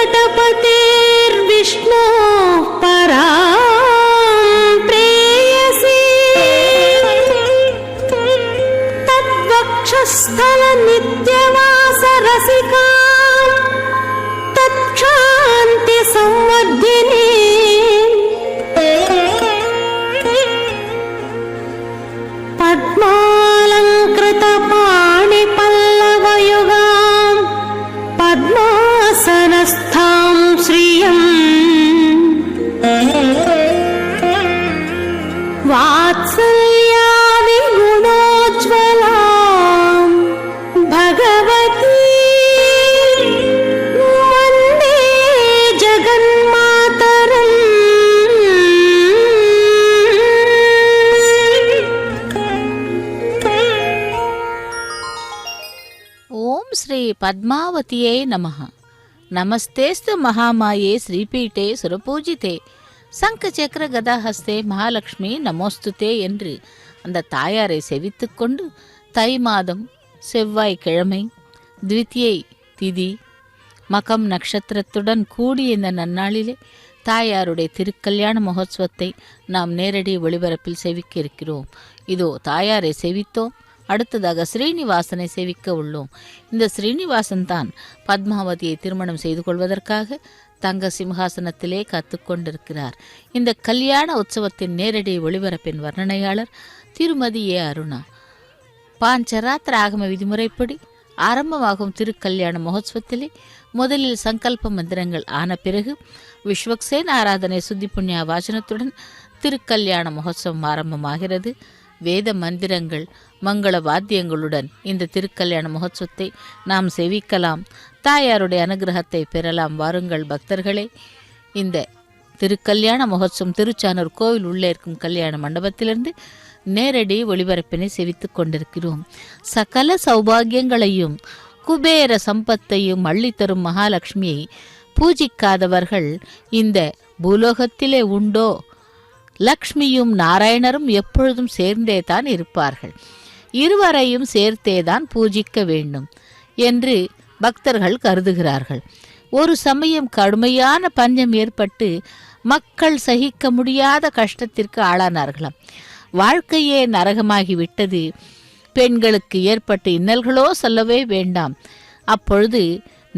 वेङ्कटपतेर्विष्णो परा प्रेयसी तद्वक्षस्थल नित्यवास रसिका तत्क्षान्ति संवर्धिनी पद्मालंकृत पाणि पल्लवयुगां पद्मासनस्थां श्रियं वात्सल्यादि गुणोज्ज्वलां भगवती वन्दे जगन्मातरम्। ఓం శ్రీ పద్మావతియే నమః. నమస్తేస్తు మహామాయే శ్రీపீఠே சுரபூஜிதே சங்க சக்கர கதாஹஸ்தே மகாலட்சுமி நமோஸ்துதே என்று அந்த தாயாரை செவித்துக் கொண்டு தை மாதம் செவ்வாய்க்கிழமை த்விதியை திதி மகம் நட்சத்திரத்துடன் கூடிய இந்த நன்னாளிலே தாயாருடைய திருக்கல்யாண மகோத்சவத்தை நாம் நேரடி ஒளிபரப்பில் செவிக்க இருக்கிறோம். இதோ தாயாரை செவித்தோம். அடுத்ததாக ஸ்ரீனிவாசனை சேவிக்க உள்ளோம். இந்த ஸ்ரீனிவாசன் தான் பத்மாவதியை திருமணம் செய்து கொள்வதற்காக தங்க சிம்ஹாசனத்திலே காத்துக்கொண்டிருக்கிறார். இந்த கல்யாண உற்சவத்தின் நேரடி ஒளிபரப்பின் வர்ணனையாளர் திருமதி ஏ அருணா. பாஞ்சராத்திர ஆகம விதிமுறைப்படி ஆரம்பமாகும் திருக்கல்யாண மகோத்சவத்திலே முதலில் சங்கல்ப மந்திரங்கள் ஆன பிறகு விஸ்வக்சேன் ஆராதனை சுத்தி புண்ணிய வாசனத்துடன் திருக்கல்யாண மகோத்சவம் ஆரம்பமாகிறது. வேத மந்திரங்கள் மங்கள வாத்தியங்களுடன் இந்த திருக்கல்யாண மகோத்சவத்தை நாம் சேவிக்கலாம். தாயாருடைய அனுகிரகத்தை பெறலாம். வாருங்கள் பக்தர்களே. இந்த திருக்கல்யாண மகோத்சவம் திருச்சானூர் கோவில் உள்ளே இருக்கும் கல்யாண மண்டபத்திலிருந்து நேரடி ஒளிபரப்பினை சேவித்துக் கொண்டிருக்கிறோம். சகல சௌபாகியங்களையும் குபேர சம்பத்தையும் அள்ளித்தரும் மகாலட்சுமியை பூஜிக்காதவர்கள் இந்த பூலோகத்திலே உண்டோ? லக்ஷ்மியும் நாராயணரும் எப்பொழுதும் சேர்ந்தே தான் இருப்பார்கள். இருவரையும் சேர்த்தேதான் பூஜிக்க வேண்டும் என்று பக்தர்கள் கருதுகிறார்கள். ஒரு சமயம் கடுமையான பஞ்சம் ஏற்பட்டு மக்கள் சகிக்க முடியாத கஷ்டத்திற்கு ஆளானார்களாம். வாழ்க்கையே நரகமாகிவிட்டது. பெண்களுக்கு ஏற்பட்ட இன்னல்களோ சொல்லவே வேண்டாம். அப்பொழுது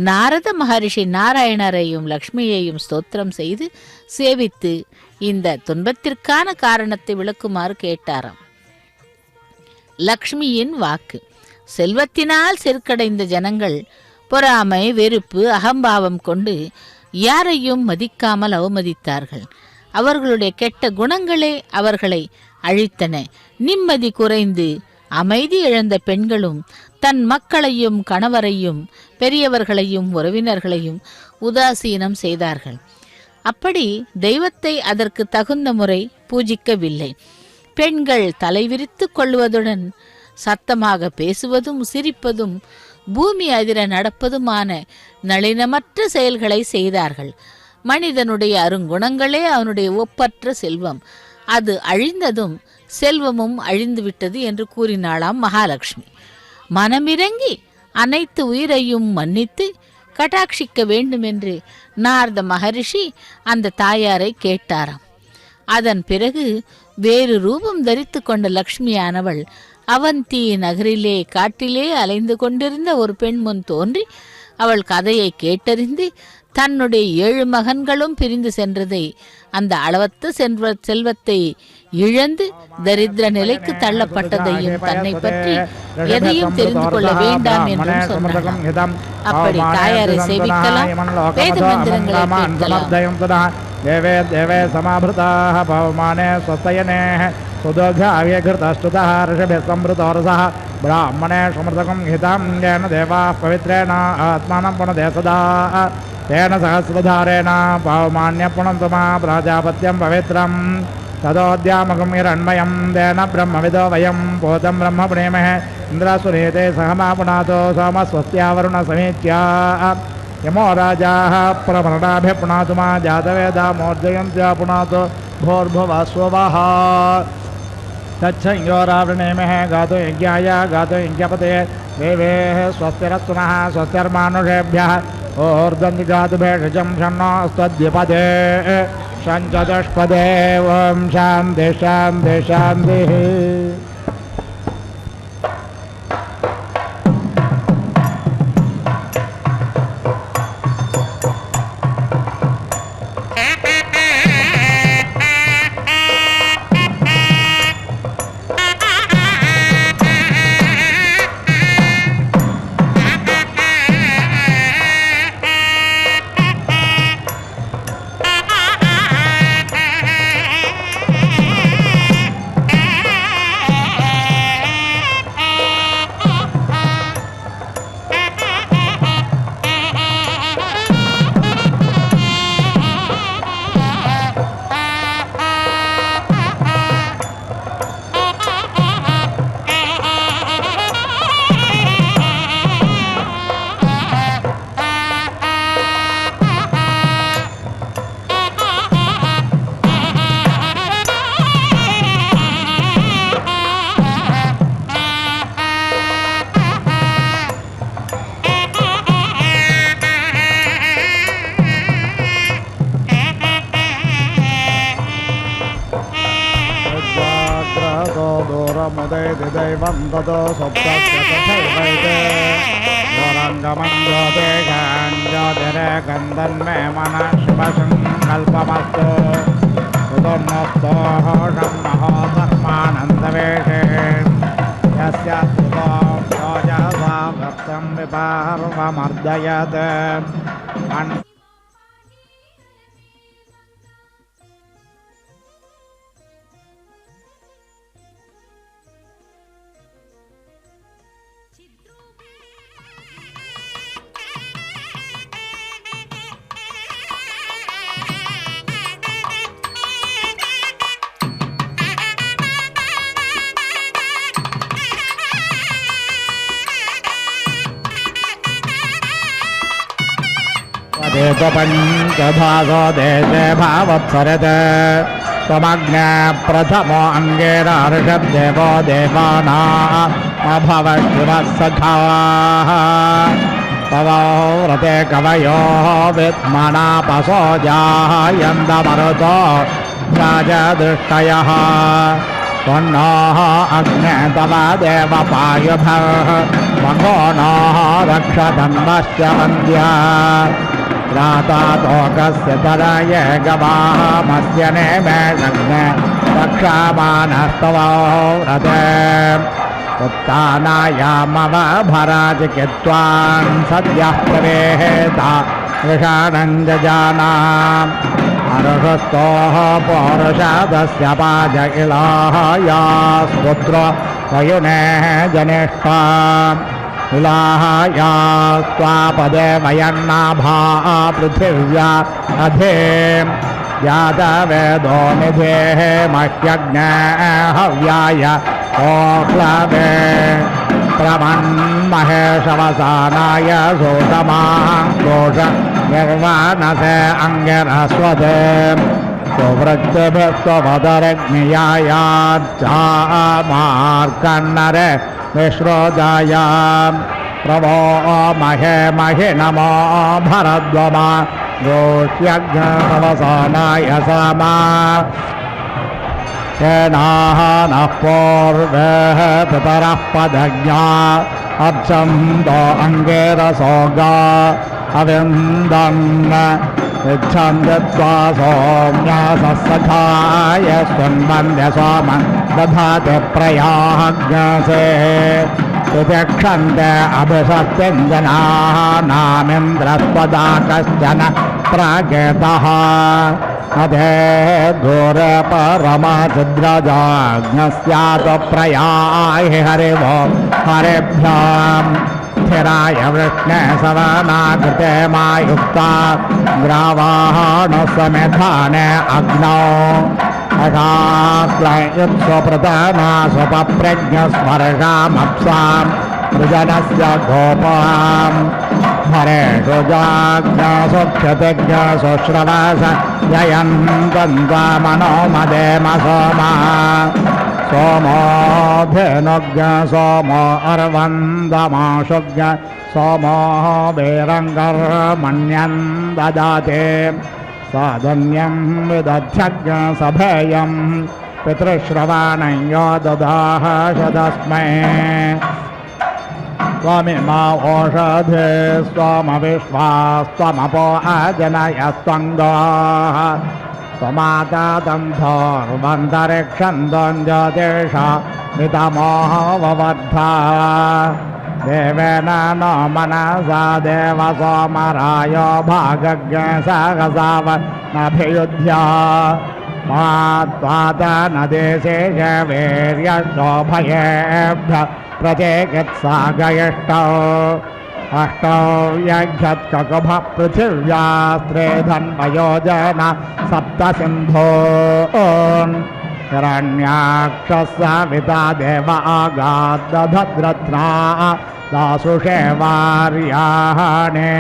நாரத மகரிஷி நாராயணரையும் லக்ஷ்மியையும் ஸ்தோத்திரம் செய்து சேவித்து இந்த துன்பத்திற்கான காரணத்தை விளக்குமாறு கேட்டாராம். லக்ஷ்மியின் வாக்கு. செல்வத்தினால் செருக்கடைந்த ஜனங்கள் பொறாமை, வெறுப்பு, அகம்பாவம் கொண்டு யாரையும் மதிக்காமல் அவமதித்தார்கள். அவர்களுடைய கெட்ட குணங்களே அவர்களை அழித்தன. நிம்மதி குறைந்து அமைதி இழந்த பெண்களும் தன் மக்களையும் கணவரையும் பெரியவர்களையும் உறவினர்களையும் உதாசீனம் செய்தார்கள். அப்படி தெய்வத்தை அதற்கு தகுந்த முறை பூஜிக்கவில்லை. பெண்கள் தலைவிரித்து கொள்வதுடன் சத்தமாக பேசுவதும் சிரிப்பதும் பூமி அதிர நடப்பதுமான நளினமற்ற செயல்களை செய்தார்கள். மனிதனுடைய அருங்குணங்களே அவனுடைய ஒப்பற்ற செல்வம். அது அழிந்ததும் செல்வமும் அழிந்துவிட்டது என்று கூறினாளாம் மகாலட்சுமி. மனமிறங்கி அனைத்து உயிரையும் மன்னித்து கட்டாட்சிக்க வேண்டும் என்று நாரத மகரிஷி அந்த தாயாரை கேட்டாராம். அதன் பிறகு வேறு ரூபம் தரித்து கொண்ட லக்ஷ்மியானவள் அவந்தி நகரிலே காட்டிலே அலைந்து கொண்டிருந்த ஒரு பெண் முன் தோன்றி அவள் கதையை கேட்டறிந்து தன்னுடைய 7 மகன்களும் பிரிந்து சென்றதை, அந்த அளவற்ற செல்வத்தை இழந்து தரித்திர நிலைக்கு தள்ளப்பட்டதையும் தன்னை பற்றி எதையும் தெரிந்து கொள்ள வேண்டாம் என்றும் சொன்னார். அப்படி தாயாரை சேவிக்கலாம். வேத மந்திரங்களை கேட்கலாம். देवे देवे समाभृताः पवमाने स्वस्तयने सुदोघाव्यघृतस्तुतः ऋषभिः संवृतोरसः ब्राह्मणे समृतकं हितं येन देवाः पवित्रेण आत्मानं पुनदे सदा तेन सहस्रधारेण पवमान्य पुनन्तमा प्राजापत्यं पवित्रं तदोद्यामकं हिरण्मयं तेन ब्रह्मविदो वयं पोतं ब्रह्म पुणेमहे इन्द्रसुनीते सहमा पुनातो सोमस्वस्त्यावरुण समीत्या यमो राजाः प्रमरणाभ्य पुनातु मा जातवेदा मोर्जयन्त्या पुनातु भोर्भुवस्वः तच्छयोरावृणेमः गातो यज्ञाय गातो यज्ञपते देवेः स्वस्तिरस्तु नः स्वस्तिर्मानुषेभ्यः ऊर्ध्वन्दिजातुभेषजं षण्णोस्तद्विपदे शञ्चतुष्पदे ॐ शान्ति शान्ति शान्तिः दैवं ततो सप्तस्य तथैवैते गौरङ्गमञ्जोते ज्योतिरेकन्दन्मे मनः शिवसङ्कल्पमस्तु सुतोन्नस्तोषं नहो धर्मानन्दवेशे यस्य सुतो योजसा भक्तं विपार्वमर्दयत् पञ्चभागो देशे भावत्सरत् त्वमग्ने प्रथमो अङ्गेरार्षद्देवो देवानामभवत् शिवः सखाः तव व्रते कवयो विद्मनापसो जायन्दमरुतो राजदृष्टयः त्वन्नोः अग्ने तव देवपायुभः मघो नोः रक्षतन्वश्च वन्द्या राता तोकस्य तराय गवामस्य नेमे शग्ने रक्षामानस्तवो व्रते उत्तानायामवभराचिकित्वान् सद्यः प्रवेहेता वृषाणञ्जजानाम् अरुषस्तोः पौरुषादस्य पाज इलाहायास्पुत्रो वयुनेः जनिष्ठा इलाहायास्त्वापदे वयन्नाभा पृथिव्या अधे यादवेदो निधेः मह्यज्ञे हव्याय ओक्लवे प्रमन्महेशवसानाय सोषमाङ्कोष निर्वाणसे अङ्गिरस्वदे सुवृत्तिभिस्त्वपदरग्नियायाच्चामार्कन्नरे विश्रोदायां प्रभो महे महि नमो भरद्वमा गोष्यज्ञवसानाय समा येनाः नः पूर्वेः पितरः पदज्ञा अर्चन्दो अङ्गेरसोगा अविन्दन् इच्छन्दित्वा सौम्याससखाय स्वन्वन्द्य सोमं दधाति प्रयाज्ञसे सुतिक्षन्ते अभिषत्यञ्जनाः नामिन्द्रस्त्वदा कश्चन प्रागेतः अधे घोरपरमचिद्रजाज्ञस्यात् प्रयाहि हरिवो हरिभ्याम् स्थिराय वृष्णे सवनाकृते मायुक्ता ग्रावाणसमेधाने अग्नौ अशाक्लयुत्स्वप्रधाना स्वपप्रज्ञस्पर्शामप्साम् सृजनस्य गोपाम् हरेषु जाज्ञासुक्षतिज्ञासु श्रवस जयन्तन्त्वा मनोमदेम सोमा सोमो धेनुज्ञ सोमो अर्वन्दमाशुज्ञ सोमो वीरङ्गर्मण्यं ददाते साधन्यं विदध्यज्ञ सभेयं पितृश्रवाणं यो ददाह तस्मै त्वमिमा ओषधे स्वमविश्वास्त्वमपो अजनयस्त्वङ्गाः त्वमातातन्धोर्वन्तरिक्षन्दं ज्योतिषा मितमोहववर्धा देवेन नो मनसा देव सोमराय भागज्ञ सहसावनभियुध्या मा त्वातनदेशे वीर्यशोभयेभ्यः प्रचेकित्सागयष्टौ अष्टौ यज्ञत्ककुभः पृथिव्यास्त्रे धन्वयोजन सप्त सिन्धोन् हिरण्याक्षस्सविता देव आगाद्दधद्रत्ना दासुषे वार्याणे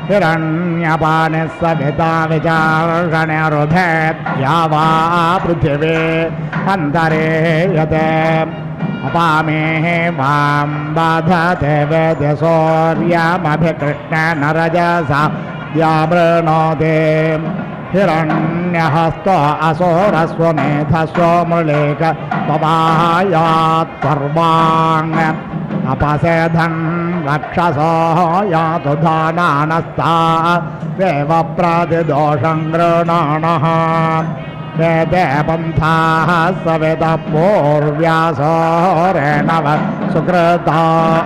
हिरण्यपानिः सविता विचार्षणेरुधेत्या वा पृथिवी अन्तरे यते अपामेः वां बाधते वेद्यसौर्यमभिकृष्णेन रजसा व्यामृणोते हिरण्यहस्तो असोरस्वमेधस्वो मृळेक पवायात् सर्वाङ् अपसेधन् रक्षसो यातु धानानस्ता देवप्रतिदोषं गृणाणः वेदे पन्थाः सवितः पूर्व्यासोरेणव सुकृता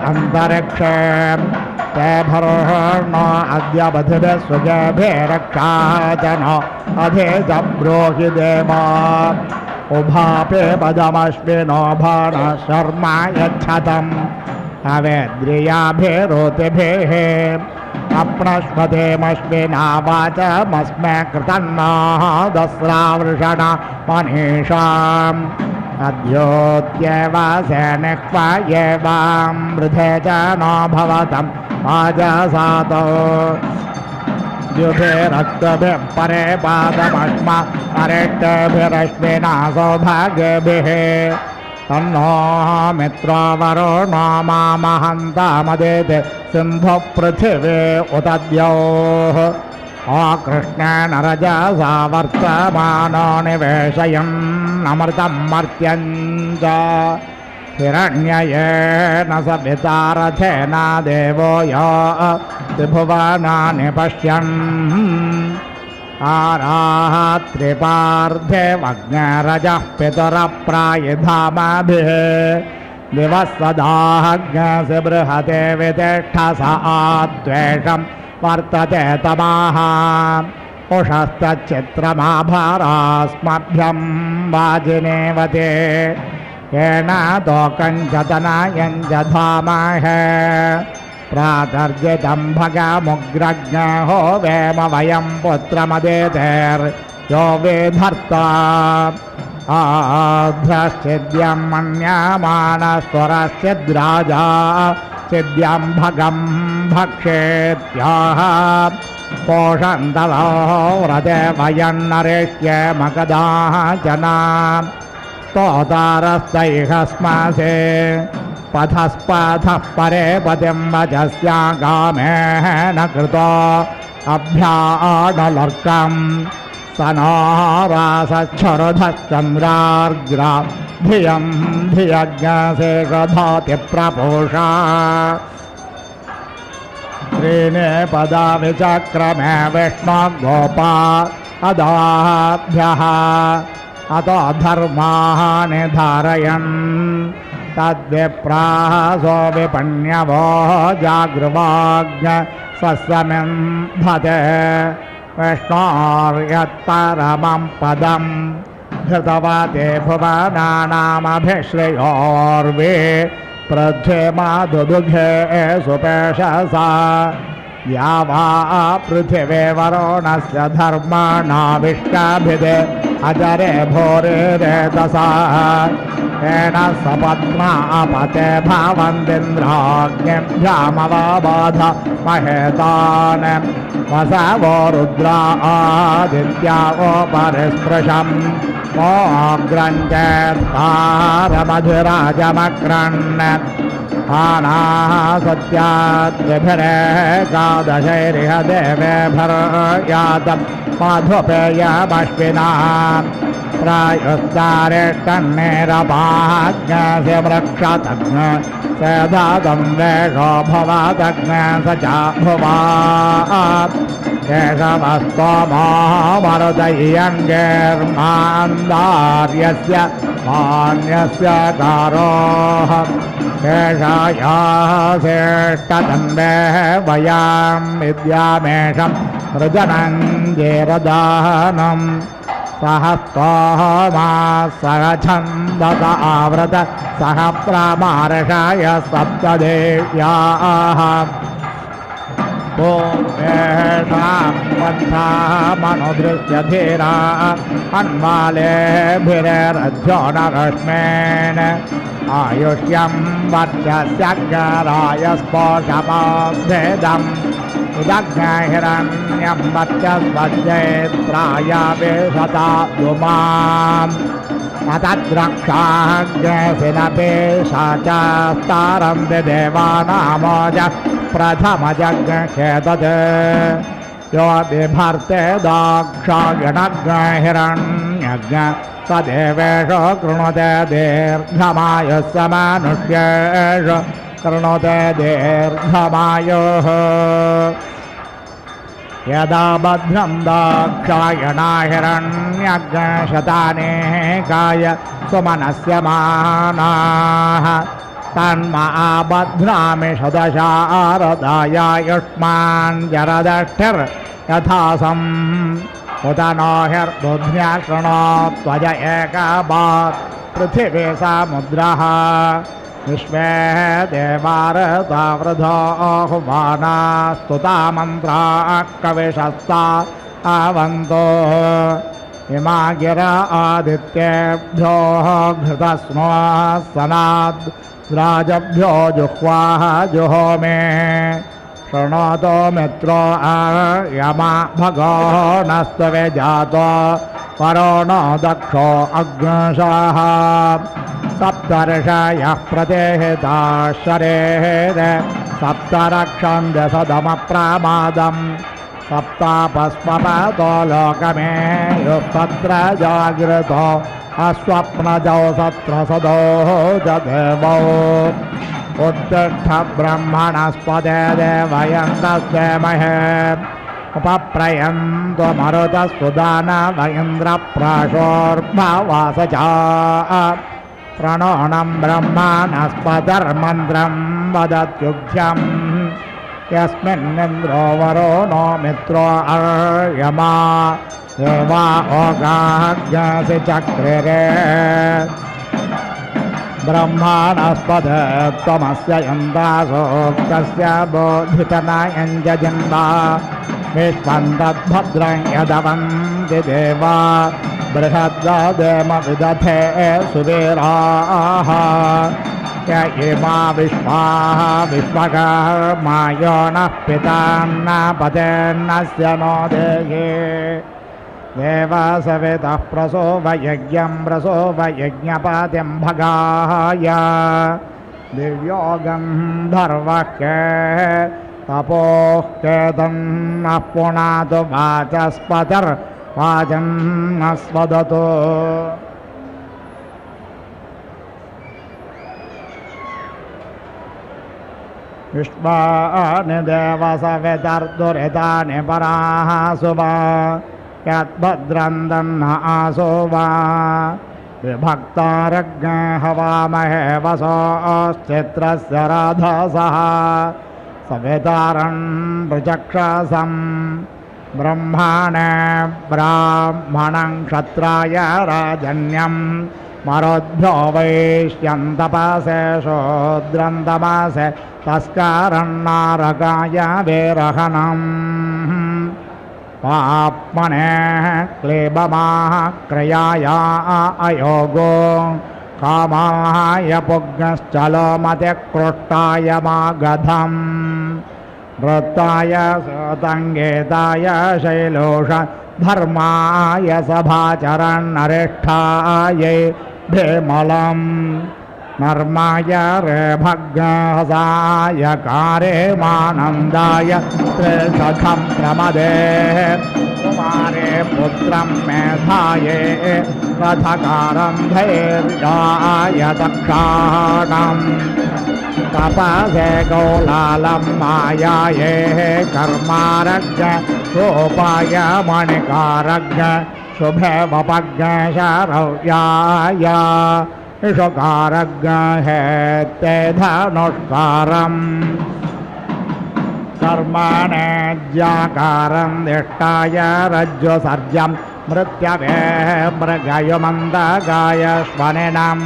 अन्तरिक्षे ते भर्षणो अद्य बधिभिः सुजभिः रक्षाजनो अधि च ब्रूहि देवा उभापि पदमश्विनो भाण शर्मा यच्छतम् अवेद्रियाभिरुतिभिः अप्नश्वतेमश्विना वाचमस्मे कृतन्नाः दस्रावृषण मनीषाम् अद्योत्येव सेनिक्वायेवां वृधे च न भवतं वाजसातो द्युभिरक्तभिः परे पादमश्मा अरिष्टभिरश्विना सौभाग्यभिः तन्नो मित्रवरुणो मामहन्तामदेते सिन्धुः पृथिवी उतद्योः कृष्णेन रजसा वर्तमानो निवेशयन्नमृतं मर्त्यं च हिरण्ययेन सविता रथेन देवो यो त्रिभुवनानि पश्यन् आरात्रिपार्धे वग्नरजः पितरः प्रायधामभिः दिवः सदाज्ञसि बृहते वितिष्ठसा द्वेषं वर्तते तमाः उषस्तच्चित्रमाभारास्मभ्यं वाजिनेवते येन दोकञ्चतनायं जधामः प्रातर्जितं भगमुग्रज्ञो वेम वयं पुत्रमदेतेर्यो विधर्ता आध्रश्चिद्यं मन्यमानस्वरश्चिद्राजा चिद्यं भगं भक्षेत्याह पोषन्तलो व्रते वयन्नरेष्ये मकदाः जना स्तोतारस्तैः स्मसे पथस्पथः परे पतिं वचस्यागामेः न कृतो अभ्याडलर्कम् स नारासच्छरुधश्चन्द्रार्ग्रा धियं धियज्ञशेषधाति प्रपोषा त्रीणि पदा विचक्रमे विष्णुगोपा अदाभ्यः अतो धर्माः निधारयन् तद्विप्रासो विपण्यवो जागृवाज्ञ सस्यमिन्धते विष्णोर्यत्परमं पदं धृतवते भुवनानामभिश्रेयोर्वे पृथ्वीमादुदुघे सुपेशसा या वा पृथिवी वरुणस्य धर्माणाविष्टाभिदे अजरे भोरे रेतसा येन सपत्ना अपते भवन्तीन्द्राग्निभ्यामवबाध महेतान् वसवो रुद्रा आदित्या परिस्पृशम् मोग्रञ्चेत्तारमधुराजमक्रन् आनाः सत्याद्विभिरेकादशैरिह देवेभर्यात मधुपेयमश्विना प्रायुस्तारेष्टन्नेरपाज्ञस्य वृक्षतज्ञ सदादं वेषो भवतज्ञ स च भुवा केशवस्तमरुदय्यङ्गेर्मान्दार्यस्य मान्यस्य कारोः केशायाः श्रेष्ठतन्वे वयां विद्यामेषं वृजनञ्जेरदानम् सहस्तोमा सह छन्दस आवृत सह प्रामार्षाय सप्तदेव्याः पूर्वेषां पन्था मनुदृश्य धीरा अन्मालेभिरध्यो न रश्मेन आयुष्यं वर्चस्यग्राय स्पोषमभेदम् उदग्निरण्यं वर्चस्वज्येत्राय विशता दुमाम् अतद्रक्षाग्रसिनपेशा च स्तारं देवानामोज प्रथमजग्खेतत् यो बिभर्ते दाक्षागणग्रहिरण्यज्ञ तदेवेषो कृणुते दीर्घमायुः स मनुष्येषु कृणुते दीर्घमायुः यदा भद्रं दाक्षायणा हिरण्यग्शतानेकाय सुमनस्य मानाः तन्महाभद्रामि शतशारदाय युष्माञ्जरदष्टिर्यथासम् उत नो हिर्बुद्ध्या शृणो त्वज एकाबात् पृथिवी समुद्रः विश्वे देवारतावृधो आह्वाना स्तुता मन्त्राः कविशस्ता आवन्तो इमा गिरा आदित्येभ्यो घृतस्नो सनाद् राजभ्यो जुह्वाः जुहोमे शृणोतो मित्रो यमा भगो नस्तवे जातो परो न दक्षो अग्नशाः सप्तर्षयः प्रदेहिता शरेर सप्तरक्षन्द सदमप्रमादम् सप्तापस्वपतो लोकमे युस्तत्र जागृतो अस्वप्नजौ सत्रसदो जदेवो उत्तिष्ठ ब्रह्मणस्पदे देवयन्तस्य महे उपप्रयन्तो मरुतस्तु दानव इन्द्रप्राशोर्भवासचा प्रणोणं ब्रह्माणस्पदर्मन्त्रं वदत्युग्ध्यम् यस्मिन्निन्द्रो वरो नो मित्रो अर्यमा देवा ओगाज्ञसि चक्रिरे ब्रह्माणस्पद त्वमस्य यन्दासोक्तस्य बोधितनायञ्जन्वा विश्वं तद्भद्रं यदवन्ति देवा बृहद्देम विदधे सुवीराः य इमा विश्वाः विश्वकर्मायो नः पितान्न पतेर्नस्य नो देहे देव सवितः प्रसोवयज्ञं प्रसोवयज्ञपातिं भगाय दिव्यो गन्धर्वः तपोः केतन्नः पुनातु वाचस्पतिर्वाचन्नस्वदतु विश्वानि देव सवितर्दुरितानि पराः सुवा यद्भद्रं दन्न आसो वा विभक्तारज्ञ हवामहे वसोश्चित्रस्य राधसः सवितारं प्रचक्षसं ब्रह्माणे ब्राह्मणं क्षत्राय राजन्यं मरोद्भ्यो वैश्यन्तपासे शूद्रन्तमासे तस्कारन्नारकाय विरहणम् पाप्मने क्लेबमाः क्रयाया अयोगो कामाय पुग्नश्चलोमतिक्रोष्टाय मागधम् वृत्ताय सुतङ्गेताय शैलोष धर्माय सभाचरन्नरिष्ठायै भेमलं नर्माय रेभग्नहसाय कारे मानन्दाय त्रिसखं प्रमदे कुमारे पुत्रं मेधाये रथकारं धैर्याय दक्षाणं तपसे कौलालं मायाये कर्मारज्ञ रूपाय मणिकारज्ञ शुभे वपज्ञ शरव्याय ईशकारज्ञ हेत्ते धनुष्कारम् कर्मणे ज्याकारं दिष्टाय रज्जुसर्जं मृत्यवे मृगयुमन्दगाय स्वनिनम्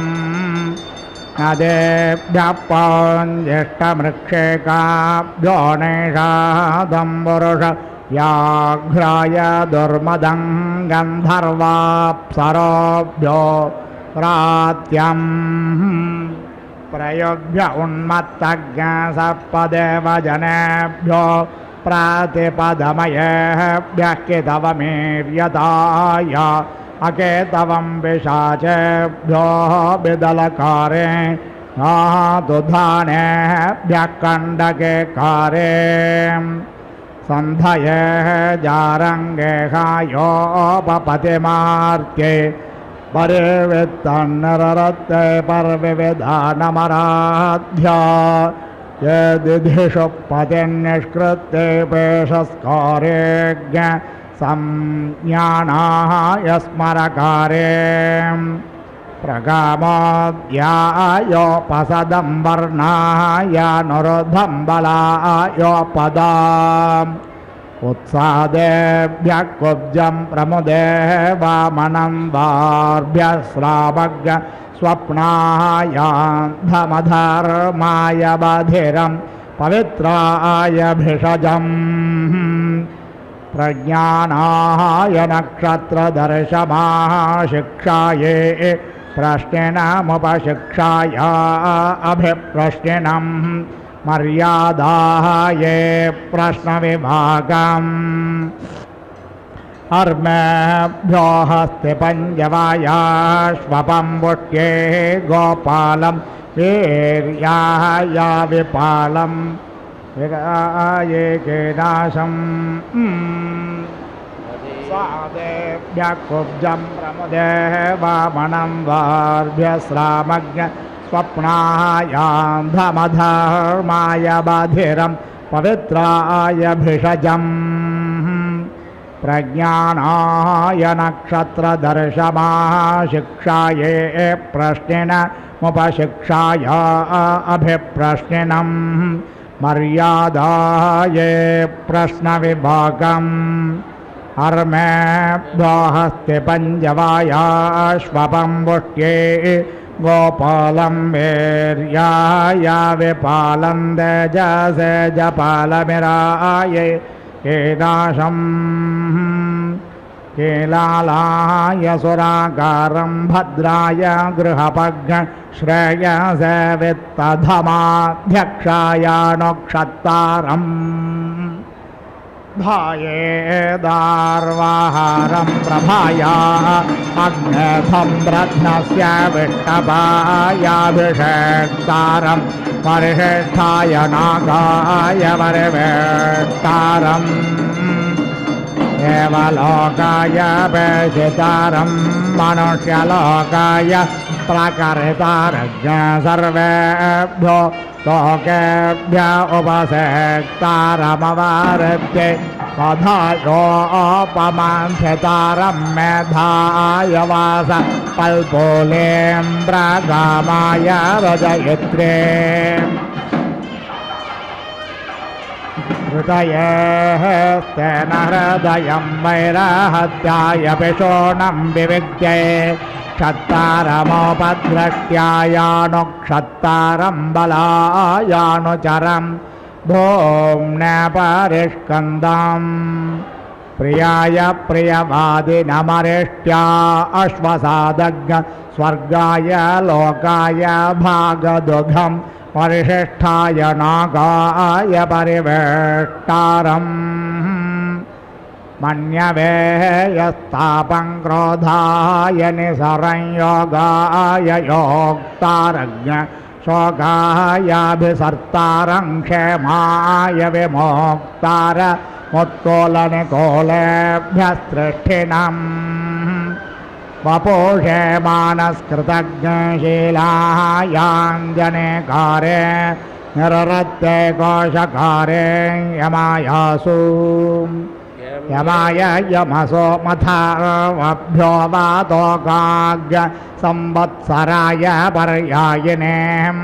नदेभ्यः पौञ्जिष्टमृक्षेकाभ्यो निषादं पुरुष व्याघ्राय दुर्मदं गन्धर्वाप्सरोभ्यो प्रात्यम् प्रयोभ्य उन्मत्तज्ञ सर्पदेव जनेभ्यो प्रातिपदमयेभ्यः केतवमीर्यताय अकेतवं पिशाचेभ्यो विदलकारे दुधानेभ्यः कण्डके कारे सन्धये जारङ्गे हायोपपतिमार्त्ये परिवित्तन्नररत्ते परविविधानमराध्या यदिधिषु पतिन्निष्कृत्ते पेशस्कारेज्ञ संज्ञानाय स्मरकारे प्रगामोद्यायोपसदं वर्णाय नुरुद्धं बलायोपदाम् उत्सादेभ्यः कुब्जं प्रमुदे वामनन्दार्भ्यः श्रावज्ञ स्वप्नायान्धमधर्माय बधिरं पवित्राय भिषजम् प्रज्ञानाय नक्षत्रदर्शमाः शिक्षाये प्रश्निनमुपशिक्षाय अभिप्रश्निनम् मर्यादाये प्रश्नविभागम् अर्मेभ्यो हस्ते पञ्जवायाश्वपम्बुष्ये गोपालं वीर्याय विपालं विगाये केनाशम् स्वादेभ्यः कुब्जं प्रमुदे वामनं वार्भ्यः श्रामज्ञ स्वप्नायान्धमधर्माय बधिरं पवित्राय भिषजम् प्रज्ञानाय नक्षत्रदर्शमाः शिक्षाये प्रश्निनमुपशिक्षाय अभिप्रश्निनम् मर्यादाये प्रश्नविभागम् अर्मेभ्यो हस्ते पञ्जवायाश्वपम्बुष्ये गोपालं वीर्याय विपालं तेजसे जपालमिराये केनाशम् केलालाय सुराकारं भद्राय गृहपज्ञ श्रेयसे वित्तधमाध्यक्षाय नोक्षत्तारम् धायेदार्वाहारं प्रभाया अग्नेथं रत्नस्य विष्टपायाभिषेक्तारं परिषेष्ठाय नागाय परिवेष्टारम् देवलोकाय पेषितारं मनुष्यलोकाय प्रकरितारज्ञ सर्वेभ्यो लोकेभ्य उपसेक्तारमवारत्ये पधायोपमान्थितारं मेधाय वास पल्पोलेम्ब्रगामाय रजयित्रे हृदयेस्तेन हृदयं वैरहत्याय पिशोणं विविद्ये क्षत्तारमोपद्रष्ट्यायानुक्षत्तारं बलायानुचरं भूम्नपरिष्कन्दम् प्रियाय प्रियवादिनमरिष्ट्या अश्वसादज्ञ स्वर्गाय लोकाय भागदुघं परिशिष्ठाय नागाय परिवेष्टारम् मन्यवे यस्तापं क्रोधाय निसरं योगाय योक्तारज्ञ शोकायाभिसर्तारं क्षेमाय विमोक्तार मुत्कोलनिकोलेभ्यस्तृष्ठिनम् वपुषे मानस्कृतज्ञशीलायाञ्जनेकारे निररत्ते कोशकारे यमायासु यमाय यमसो मथाभ्यो वातोकाग्य संवत्सराय पर्यायिनें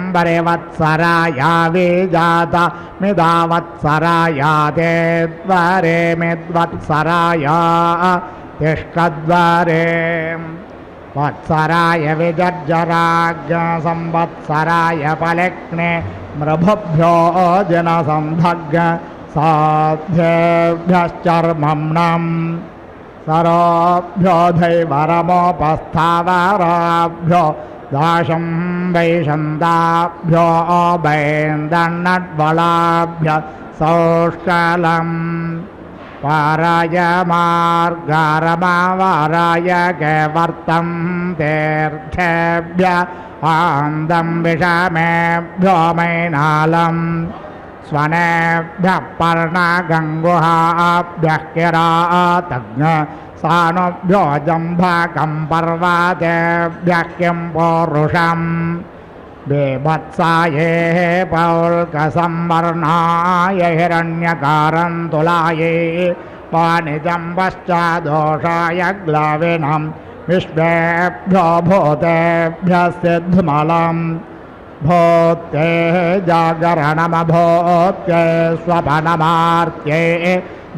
वत्सराय विजात मिदावत्सराय ते द्वारे मिद्वत्सराय तिष्ठद्वारे वत्सराय विजर्जराज्ञ संवत्सराय पलिक्ने मृभुभ्यो जनसन्धज्ञ साध्येभ्यश्चर्मम्नम् सरोभ्यो धैवरमोपस्थावराभ्यो दाशं वैशन्दाभ्यो वैन्दन्नड्वलाभ्य सौष्कलम् वाराय मार्गारमावाराय कैवर्तं तीर्थेभ्य आन्दं विषमेभ्यो मैनालम् स्वनेभ्यः पर्णगङ्गुहाभ्यः किरातज्ञ सानुभ्यो जम्भकं पर्वतेभ्यः किं पौरुषम् बेभत्साये पौल्कसंवर्णाय हिरण्यकारन्तुलाये पाणिजम्बश्चादोषाय ग्लाविनं विश्वेभ्यो भूतेभ्यः सिद्धमलम् भूत्ये जागरणमभूत्ये स्वपनमार्त्ये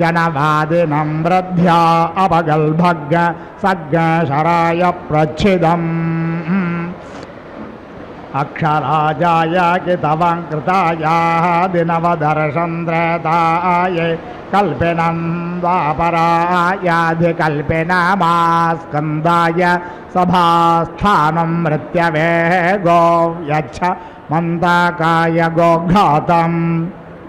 जनवादिनं वृद्ध्या अपगल्भग् सज्ञशराय प्रच्छिदम् अक्षराजाय कितवं कृतायाः दिनवदर्शन्द्रेताय कल्पिनं द्वापरायाधिकल्पिनमास्कन्दाय सभास्थानं मृत्यवे गो यच्छ मन्दाकाय गोघातम्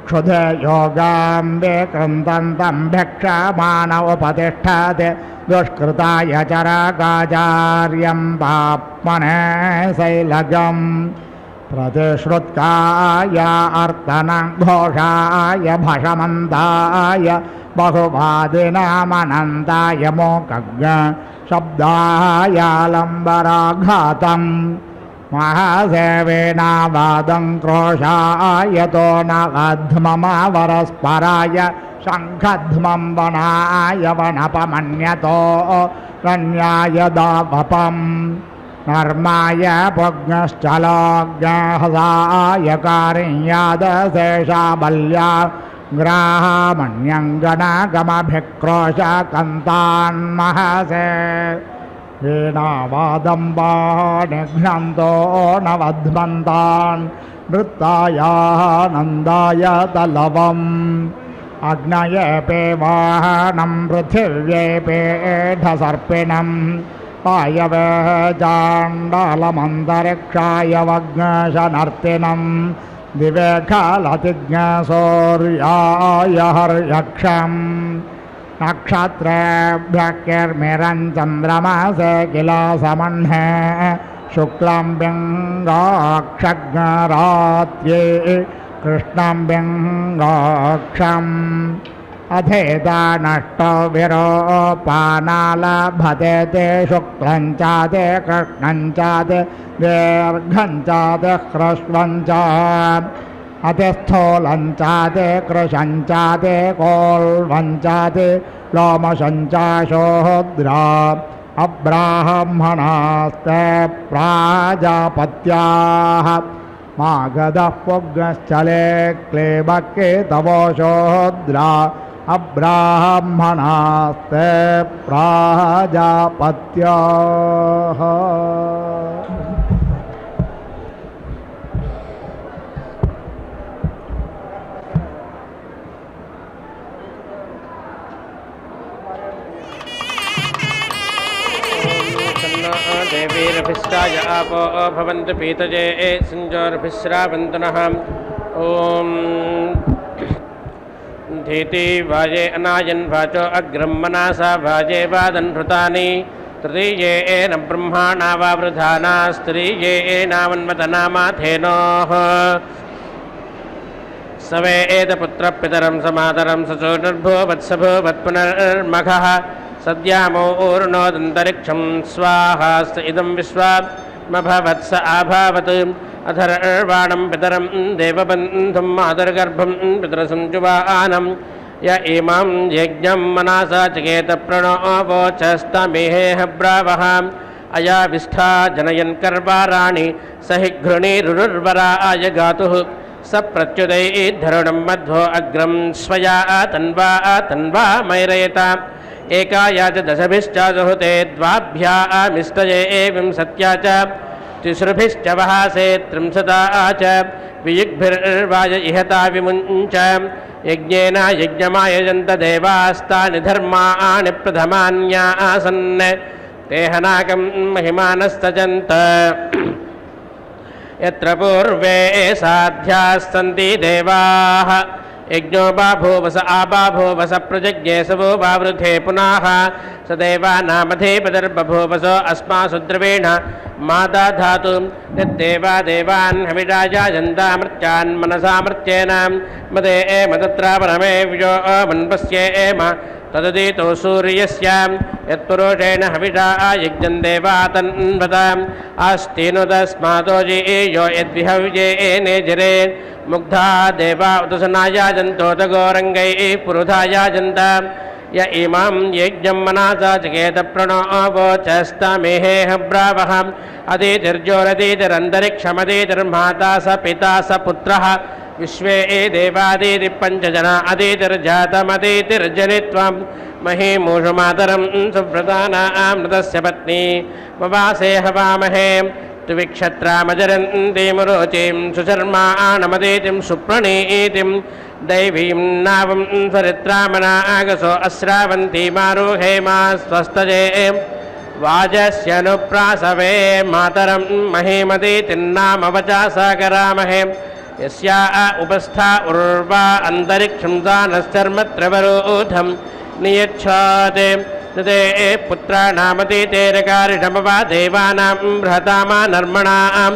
क्षुधे योगां विकृन्तन्तं भिक्षमान उपतिष्ठते दुष्कृताय चरकाचार्यं पाप्मने शैलजम् प्रतिश्रुत्काय अर्तनं घोषाय भषमन्ताय बहुवादिनामनन्ताय मोकज्ञ शब्दायालम्बराघातम् महासेवेनावादं क्रोशाय तो नवध्ममवरस्पराय शङ्खध्मं वनाय वनपमन्यतो रण्याय दावपम् नर्माय पुग्नश्चलोज्ञहसाय कारिण्यादशेषाबल्या ग्रामण्यङ्गनागमभिक्रोशकन्तान्महसे वीणावादम्बानिघ्नन्तो नवध्मन्तान् नृत्तायानन्दाय तलवम् अग्नयेपे वाहनं पृथिव्येपेढसर्पिणम् पायवे चाण्डालमन्तरिक्षाय वग्नशनर्तिनं दिवे कालतिज्ञसूर्याय हर्यक्षम् नक्षत्रेभ्यः किर्मिरञ्चन्द्रमसे किल समह्ने शुक्लं बिङ्गाक्षज्ञरात्ये कृष्णं बिङ्गाक्षम् अथेता नष्टो विरोपानालभते ते शुक्लं च ते कृष्णं च ते दीर्घं च ते ह्रस्वं च अतिस्थूलं च ते कृशं च ते कोल्वं च ते लोमशं च शूद्रा अब्राह्मणास्ते प्राजापत्याः मागधः पुग्नश्चले क्लेबके तवो शूद्रा अब्राह्मणास्ते प्राजापत्याः देवीरभिस्राय आपो भवन्तु पीतजे संजोरभिस्रावन्तु नः ॐ धीति वाजे अनायन् वाचो अग्रं मनसा वाजे वादन्हृतानि तृतीये एन ब्रह्माणा वावृधाना स्त्रीये एनावन्वतनामाथेनोः सवे एतपुत्रपितरं समातरं सचोर्भो वत्सभो वत्पुनर्मघः सद्यामो ऊर्णोदन्तरिक्षं स्वाहास्त इदं विश्वात्मभवत्स आभावत् अथर्वाणं पितरं देवबन्धुं मातर्गर्भं पितरसञ्जुवानं य इमां यज्ञं मनसा चकेत प्रणो वोचस्तमेह ब्रावः अया विष्ठा जनयन् कर्वाराणि स हि घृणीरुर्वराय गातुः स प्रत्युदैर्धरुणं मध्वो अग्रं स्वया तन्वा मैरयता एकाया च दशभिश्च सुहृते द्वाभ्यामिष्टये विंशत्या च तिसृभिश्च वहासे त्रिंशता च वियुग्भिर्वाय इहता विमुञ्च यज्ञेन यज्ञमायजन्त देवास्तानि धर्माणि प्रथमान्यासन् ते हनाकं महिमानस्तजन्त यत्र पूर्वे साध्यास्सन्ति देवाः यज्ञो बाभूवस आबाभूवस प्रजज्ञे सवो वावृधे पुनः स देवानामधेपतिर्बभूवस अस्मासु द्रवेण माता धातु यद्देवा देवान् हविराजायन्तामृत्यान् मनसामृत्येन मदे एम तत्रापरमे विजो मन्पस्ये एम तदधीतो सूर्यस्य यत्पुरुषेण हविषा यज्ञं देवा तन्वताम् अस्तिनु तस्मातो जीयो यद्विहविजेने जरे मुग्धा देवा उदसनायाजन्तोत गौरङ्गैः पुरुधायाजन्त य इमां यज्ञं मनसा चकेत प्रणो वोचस्तमेह ब्रावः अदितिर्जोरदितिरन्तरिक्षमदितिर्माता स पिता स पुत्रः विश्वे देवादिति पञ्चजना अदितिर्जातमदितिर्जनित्वं महीमूषमातरं सुव्रतानामृतस्य पत्नी ववासे हवामहे त्विक्षत्रामजरन्तीं रुचिं सुशर्माणमदितिं सुप्रणीतिं दैवीं नावं सरित्रामनागसो अस्रावन्ती मारुहेमा स्वस्तजे वाजस्य नुप्रासवे मातरं महीमदितिन्नाम वचासा करामहे यस्या उपस्था उर्वा अन्तरिक्षं दानश्चर्मत्रवरोधं नियच्छात् तदे पुत्राणामतीतेरकारिषमवा देवानां बृहतामा नर्मणां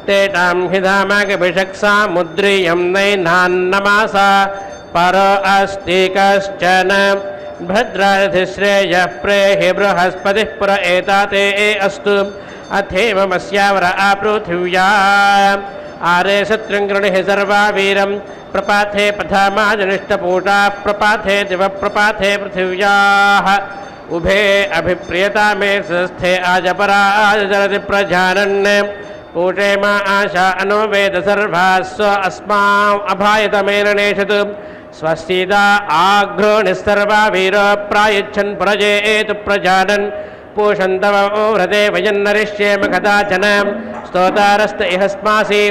तेषां हिधामगभिषक्सा मुद्रियं नैनान्नमासा परो अस्ति कश्चन भद्राधिश्रेयः प्रेहि बृहस्पतिः पुर एताते अस्तु अथेवमस्यावर आपृथिव्या आरे शत्रुङ्गृणिः सर्वा वीरं प्रपाथे प्रथमाजनिष्ठपूटा प्रपाथे दिवप्रपाथे पृथिव्याः उभे अभिप्रियता मे स्थे आजपराजरति प्रजानन् पूषे मा आशा अनो वेद सर्वास्व अस्माम् अभायतमेन नेषतु स्वस्तिदा आघ्रो निस्सर्वा वीरो प्रायुच्छन् प्रजेतु प्रजानन् पूषन्तव व्रते वयन्नरिष्येम कदाचन स्तोतारस्त इहस्मासि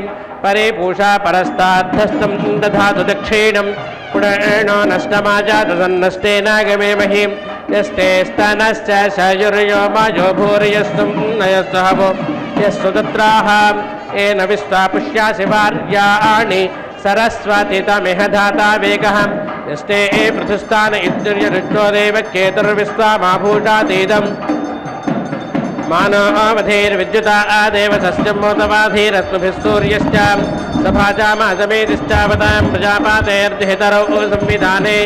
परिपूषा परस्ताद्धस्तं दधातु दक्षिणं पुनर्णो नष्टमाजातु सन्नस्तेनागमे महीं यस्ते स्तनश्च शयुर्यो माजो भूर्यस्तुं नयस्तहवो यस्सु तत्राह येन विश्वा पुष्यासि वार्याणि सरस्वती तमिह धाता वेगः यस्ते पृथुस्थान इत्युर्यरुष्टो देव केतुर्विश्वामाभूषातीदम् मानवधेर्विद्युता आदेव सस्यमोतवाधीरत्वभिः सूर्यश्च सभाजामासमेतिश्चावतां प्रजापातेर्दिहितरौ संविधाने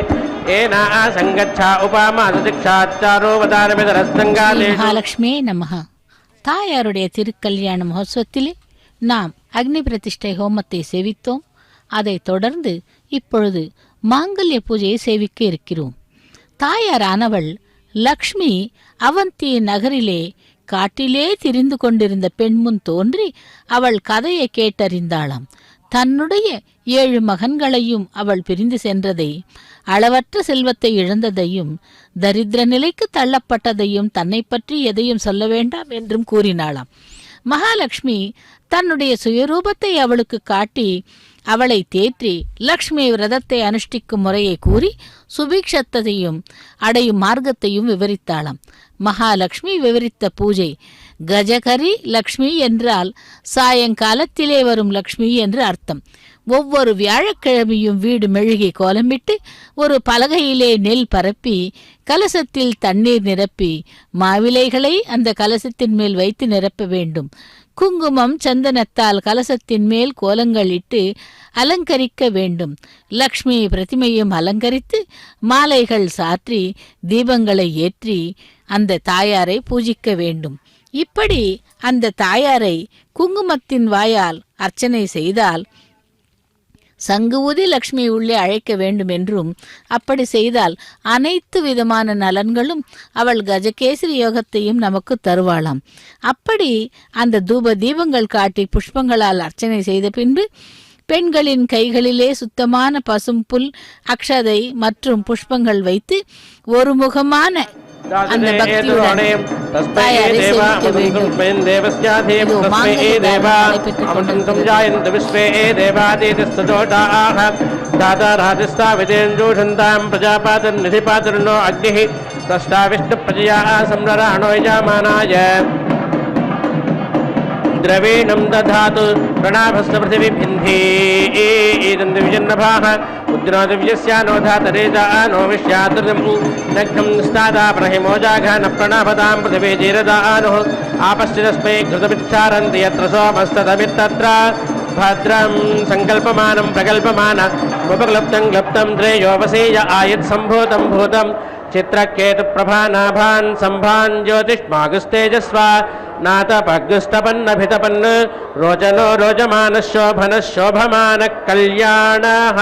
येन आसङ्गच्छा उपामासदीक्षाचारोवतारमितरस्सङ्गाले மகாலட்சுமியே நமஹ. தாயாருடைய திருக்கல்யாண மகோத்சவத்திலே நாம் அக்னி பிரதிஷ்டை ஹோமத்தை சேவித்தோம். அதைத் தொடர்ந்து இப்பொழுது மாங்கல்ய பூஜையை சேவிக்க இருக்கிறோம். தாயாரானவள் லக்ஷ்மி அவந்தி நகரிலே காட்டிலே திரிந்து கொண்டிருந்த பெண் முன் தோன்றி அவள் கதையை கேட்டறிந்தாளாம். தன்னுடைய 7 மகன்களையும் அவள் பிரிந்து சென்றதை, அளவற்ற செல்வத்தை இழந்ததையும், தரித்திர நிலைக்கு தள்ளப்பட்டதையும், தன்னை பற்றி எதையும் சொல்ல வேண்டாம் என்றும் கூறினாளாம். மகாலட்சுமி தன்னுடைய சுயரூபத்தை அவளுக்கு காட்டி அவளை தேற்றி லக்ஷ்மி விரதத்தை அனுஷ்டிக்கும் முறையை கூறி சுபீக்ஷத்தையும் அடையும் மார்க்கத்தையும் விவரித்தாளாம். மகாலட்சுமி விவரித்த பூஜை கஜகரி லக்ஷ்மி என்றால் சாயங்காலத்திலே வரும் லக்ஷ்மி என்று அர்த்தம். ஒவ்வொரு வியாழக்கிழமையும் வீடு மெழுகி கோலமிட்டு ஒரு பலகையிலே நெல் பரப்பி கலசத்தில் தண்ணீர் நிரப்பி மாவிலைகளை அந்த கலசத்தின் மேல் வைத்து நிரப்ப வேண்டும். குங்குமம் சந்தனத்தால் கலசத்தின் மேல் கோலங்கள் இட்டு அலங்கரிக்க வேண்டும். லக்ஷ்மி பிரதிமையும் அலங்கரித்து மாலைகள் சாற்றி தீபங்களை ஏற்றி அந்த தாயாரை பூஜிக்க வேண்டும். இப்படி அந்த தாயாரை குங்குமத்தின் வாயால் அர்ச்சனை செய்தால் சங்கு ஊதி லக்ஷ்மி உள்ளே அழைக்க வேண்டும் என்றும், அப்படி செய்தால் அனைத்து விதமான நலன்களும் அவள் கஜகேசரி யோகத்தையும் நமக்கு தருவாளாம். அப்படி அந்த தூப தீபங்கள் காட்டி புஷ்பங்களால் அர்ச்சனை செய்த பின்பு பெண்களின் கைகளிலே சுத்தமான பசும்புல், அக்ஷதை மற்றும் புஷ்பங்கள் வைத்து ஒரு முகமான அந்த பக்தியுடன் தாயாரை சேவிக்க வேண்டும். இதோ द्रवीणं दधातु प्रणाभस्य पृथिवीभिन्धि ईदन्दिविजन्नभाः उद्रोदिव्यस्यानो धातरेजानो विश्यातृतं नग्नं स्तादा प्रहिमोजाघन प्रणाभतां पृथिवी जीरदानुः आपश्चिदस्मै घृतमिच्छारन्ति यत्र सोमस्तदमित्तत्र भद्रं सङ्कल्पमानं प्रकल्पमान उपक्लप्तं क्लप्तं द्रेयोपसेय आयत्सम्भूतं भूतं चित्रकेतुप्रभानाभान् सम्भान् ज्योतिष्मागुस्तेजस्वा नातपग्स्तपन्नभितपन् रोचनो रोचमानः शोभनः शोभमानः कल्याणः.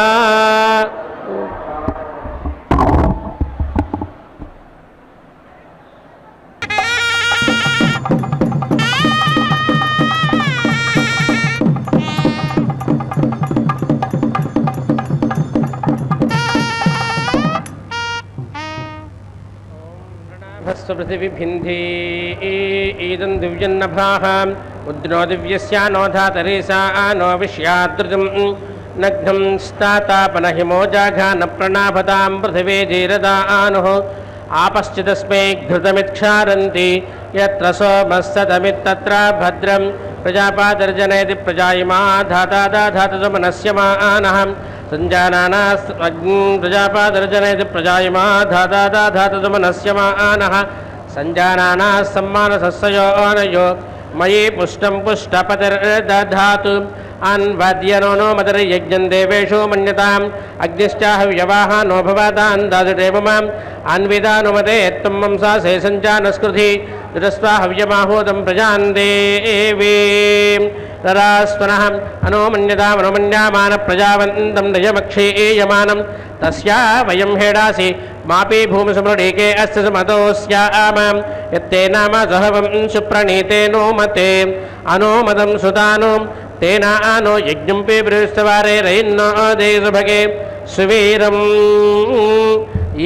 पृथिवीभिन्धि ईदं दिव्यन्नभाः उद्रो दिव्यस्यानो धातरेसा नो विश्यादृतं नग्नं स्तातापनहिमोजाघान प्रणाभतां पृथिवी जीरदानुः आपश्चिदस्मै घृतमिक्षारन्ति यत्र सोमस्तदमित्तत्र भद्रं प्रजापादर्जनयति प्रजायिमा धातादाधातु मनस्य मानः संजानाना प्रजापादर्जनयति प्रजायिमा धातादाधातु मनस्य मानः संजानाना सम्मानसस्योनयो मयि पुष्टं पुष्टपतिर्दधातु अन्वाद्यनो नो मदर्यज्ञं देवेषु मन्यताम् अग्निश्चाहव्यवाः नो भवतान् दादुरेव माम् अन्विदानुमते त्वं मंसासे सञ्जानस्कृति दुरस्वाहव्यमाहूतं प्रजान् देवीम् तरास्वनः अनोमन्यताम् अनुमन्यामान प्रजावन्तं नयमक्षीयमानं तस्या वयं हेडासि मापि भूमिसमृडीके अस्य सुमतोऽस्यामां यत्ते नाम सहवं सुप्रणीते नो मते अनोमदं सुतानो तेना नो यज्ञं पिबृहस्वारे रयिन्नो देशभगे सुवीरम्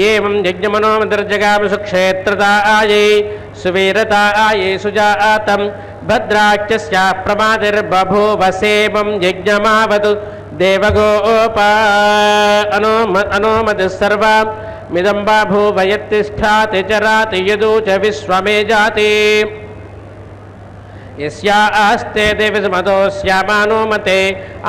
एवं यज्ञमनोमदर्जगाम सुक्षेत्रतायै सुवीरतायै सुजातं भद्राक्षस्या प्रमादिर्बभूवसेवं यज्ञमावतु देवगोपा अनोमतिः सर्वा मिदं बाभूव यत्तिष्ठाति चराति यदु च विश्वमे जाति यस्यास्ते देवसमतोऽस्यामानुमते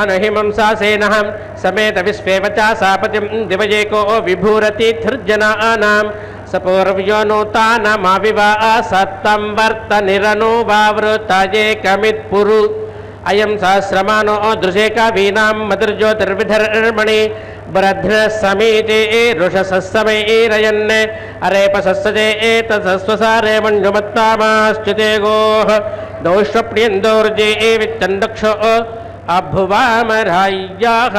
अनुहिमंसासेनः समेत विश्वेव चासापतिं दिवयेको विभूरतीर्थर्जनानां सपूर्व्यो नूतानमाविवासत्तं वर्त निरनुवावृतयेकमित्पुरु अयं सहस्रमानो दृशे कवीनां मधुर्ज्योतिर्विधर्मणि ब्रध्रसमीते ऋषसस्समैरयन् अरेपसस्सजे एतसस्वसारे मञ्जुमत्तामाश्च्युते गोः दौष्प्रियन्दोर्जे वित्तन्दक्षो अभुवामराय्याः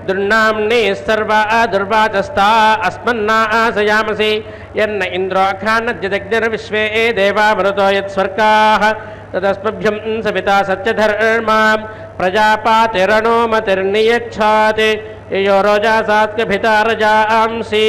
दुर्नाम्ने सर्वा दुर्वाचस्ता अस्मन्नाशयामसि यन्न इन्द्रो अखानद्यदग्निर्विश्वे देवामरुतो यत्स्वर्गाः तदस्मभ्यं सविता सत्यधर्मा प्रजापातिरनुमतिर्नियच्छाति यो रोजासात्कभिता रजांसि.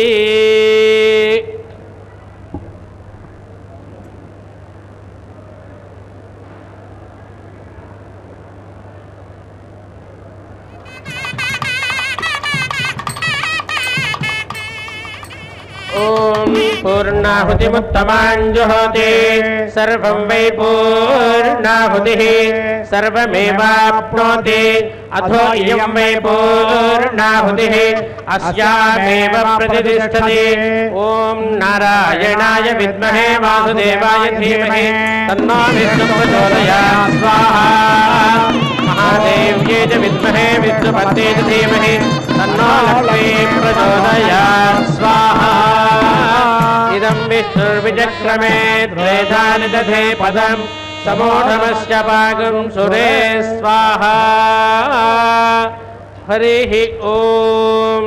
ओम पूर्णाहुतिमुत्तमाञ्जुहोति सर्वं वै पूर्णाहुतिः सर्वमेवाप्नोति अथो इयं वै पूर्णाहुतिः अस्यामेव प्रतिष्ठति ॐ नारायणाय विद्महे वासुदेवाय धीमहि तन्नो विष्णुः प्रचोदयात् स्वाहा महादेव्यै च विद्महे विष्णुपत्यै च धीमहि तन्नो लक्ष्मी प्रचोदयात् स्वाहा इदं विष्णुर्विचक्रमे त्रेधानि दधे पदम् समोढमस्य पागं सुरे स्वाहा हरिः ॐ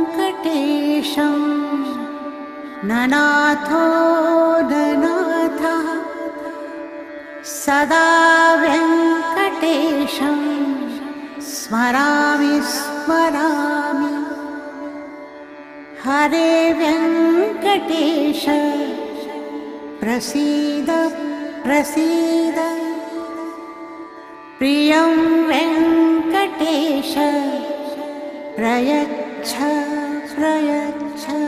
विनाव्यङ्कटेशं ननाथो ननाथः सदा व्यङ्कटेशं स्मरामि स्मरामि हरे व्यङ्कटेश प्रसीद प्रसीद प्रियं वेङ्कटेश प्रयच्छ प्रयच्छ